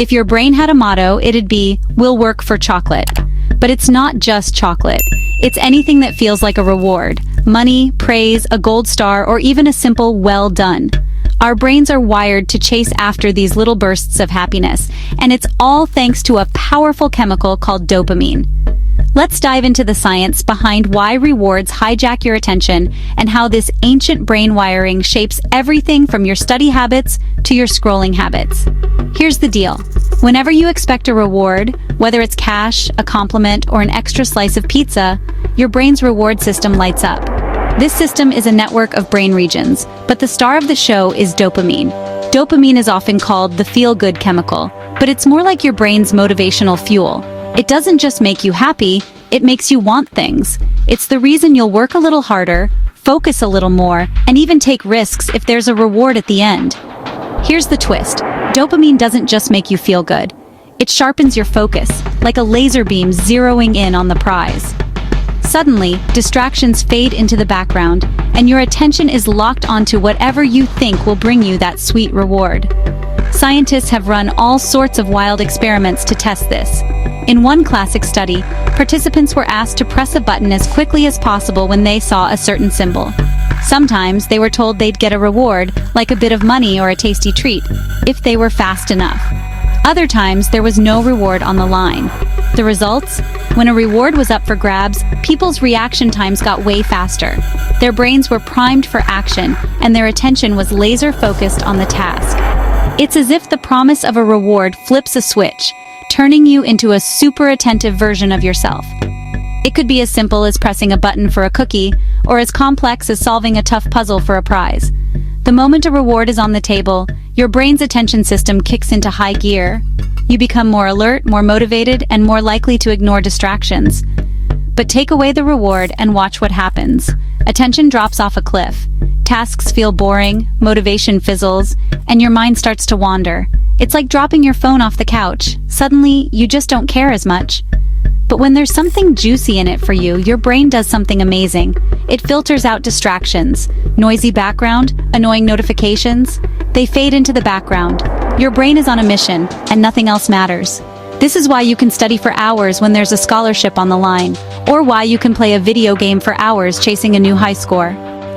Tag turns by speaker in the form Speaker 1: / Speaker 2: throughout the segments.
Speaker 1: If your brain had a motto, it'd be, "We'll work for chocolate." But it's not just chocolate. It's anything that feels like a reward. Money, praise, a gold star, or even a simple "well done." Our brains are wired to chase after these little bursts of happiness, and it's all thanks to a powerful chemical called dopamine. Let's dive into the science behind why rewards hijack your attention and how this ancient brain wiring shapes everything from your study habits to your scrolling habits. Here's the deal. Whenever you expect a reward, whether it's cash, a compliment, or an extra slice of pizza, your brain's reward system lights up. This system is a network of brain regions, but the star of the show is dopamine. Dopamine is often called the feel-good chemical, but it's more like your brain's motivational fuel. It doesn't just make you happy, it makes you want things. It's the reason you'll work a little harder, focus a little more, and even take risks if there's a reward at the end. Here's the twist. Dopamine doesn't just make you feel good. It sharpens your focus, like a laser beam zeroing in on the prize. Suddenly, distractions fade into the background, and your attention is locked onto whatever you think will bring you that sweet reward. Scientists have run all sorts of wild experiments to test this. In one classic study, participants were asked to press a button as quickly as possible when they saw a certain symbol. Sometimes they were told they'd get a reward, like a bit of money or a tasty treat, if they were fast enough. Other times, there was no reward on the line. The results? When a reward was up for grabs, people's reaction times got way faster. Their brains were primed for action, and their attention was laser-focused on the task. It's as if the promise of a reward flips a switch, turning you into a super-attentive version of yourself. It could be as simple as pressing a button for a cookie, or as complex as solving a tough puzzle for a prize. The moment a reward is on the table, your brain's attention system kicks into high gear. You become more alert, more motivated, and more likely to ignore distractions. But take away the reward and watch what happens. Attention drops off a cliff. Tasks feel boring, motivation fizzles, and your mind starts to wander. It's like dropping your phone off the couch. Suddenly, you just don't care as much. But when there's something juicy in it for you, your brain does something amazing. It filters out distractions. Noisy background, annoying notifications, they fade into the background. Your brain is on a mission, and nothing else matters. This is why you can study for hours when there's a scholarship on the line, or why you can play a video game for hours chasing a new high score.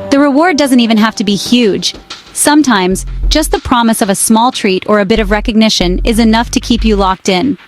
Speaker 1: The reward doesn't even have to be huge. Sometimes, just the promise of a small treat or a bit of recognition is enough to keep you locked in.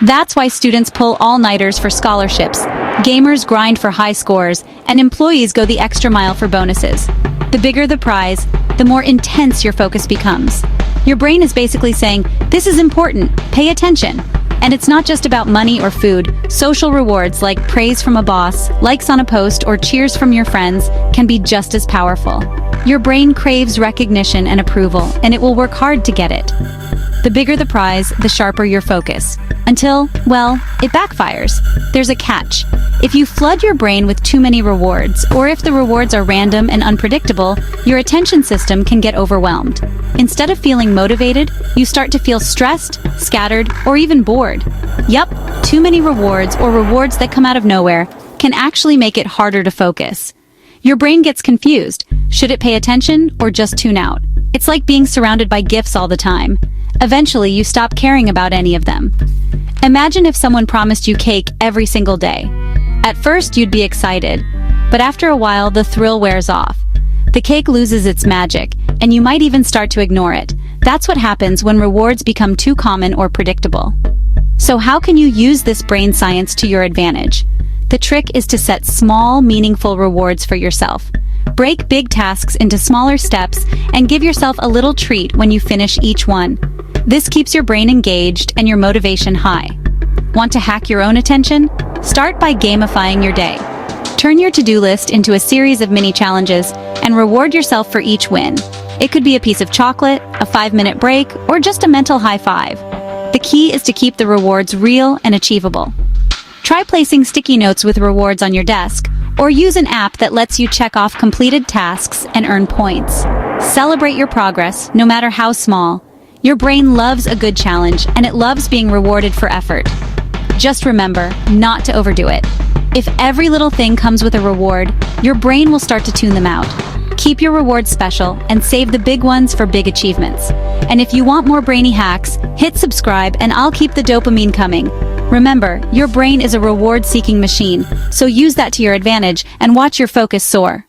Speaker 1: That's why students pull all-nighters for scholarships, gamers grind for high scores, and employees go the extra mile for bonuses. The bigger the prize, the more intense your focus becomes. Your brain is basically saying, "This is important, pay attention." And it's not just about money or food. Social rewards like praise from a boss, likes on a post, or cheers from your friends can be just as powerful. Your brain craves recognition and approval, and it will work hard to get it. The bigger the prize, the sharper your focus. Until, well, it backfires. There's a catch. If you flood your brain with too many rewards, or if the rewards are random and unpredictable, your attention system can get overwhelmed. Instead of feeling motivated, you start to feel stressed, scattered, or even bored. Yup, too many rewards, or rewards that come out of nowhere, can actually make it harder to focus. Your brain gets confused. Should it pay attention or just tune out? It's like being surrounded by gifts all the time. Eventually, you stop caring about any of them. Imagine if someone promised you cake every single day. At first, you'd be excited, but after a while, the thrill wears off. The cake loses its magic, and you might even start to ignore it. That's what happens when rewards become too common or predictable. So how can you use this brain science to your advantage? The trick is to set small, meaningful rewards for yourself. Break big tasks into smaller steps and give yourself a little treat when you finish each one. This keeps your brain engaged and your motivation high. Want to hack your own attention? Start by gamifying your day. Turn your to-do list into a series of mini challenges and reward yourself for each win. It could be a piece of chocolate, a 5-minute break, or just a mental high five. The key is to keep the rewards real and achievable. Try placing sticky notes with rewards on your desk, or use an app that lets you check off completed tasks and earn points. Celebrate your progress, no matter how small. Your brain loves a good challenge, and it loves being rewarded for effort. Just remember, not to overdo it. If every little thing comes with a reward, your brain will start to tune them out. Keep your rewards special and save the big ones for big achievements. And if you want more brainy hacks, hit subscribe and I'll keep the dopamine coming. Remember, your brain is a reward-seeking machine, so use that to your advantage and watch your focus soar.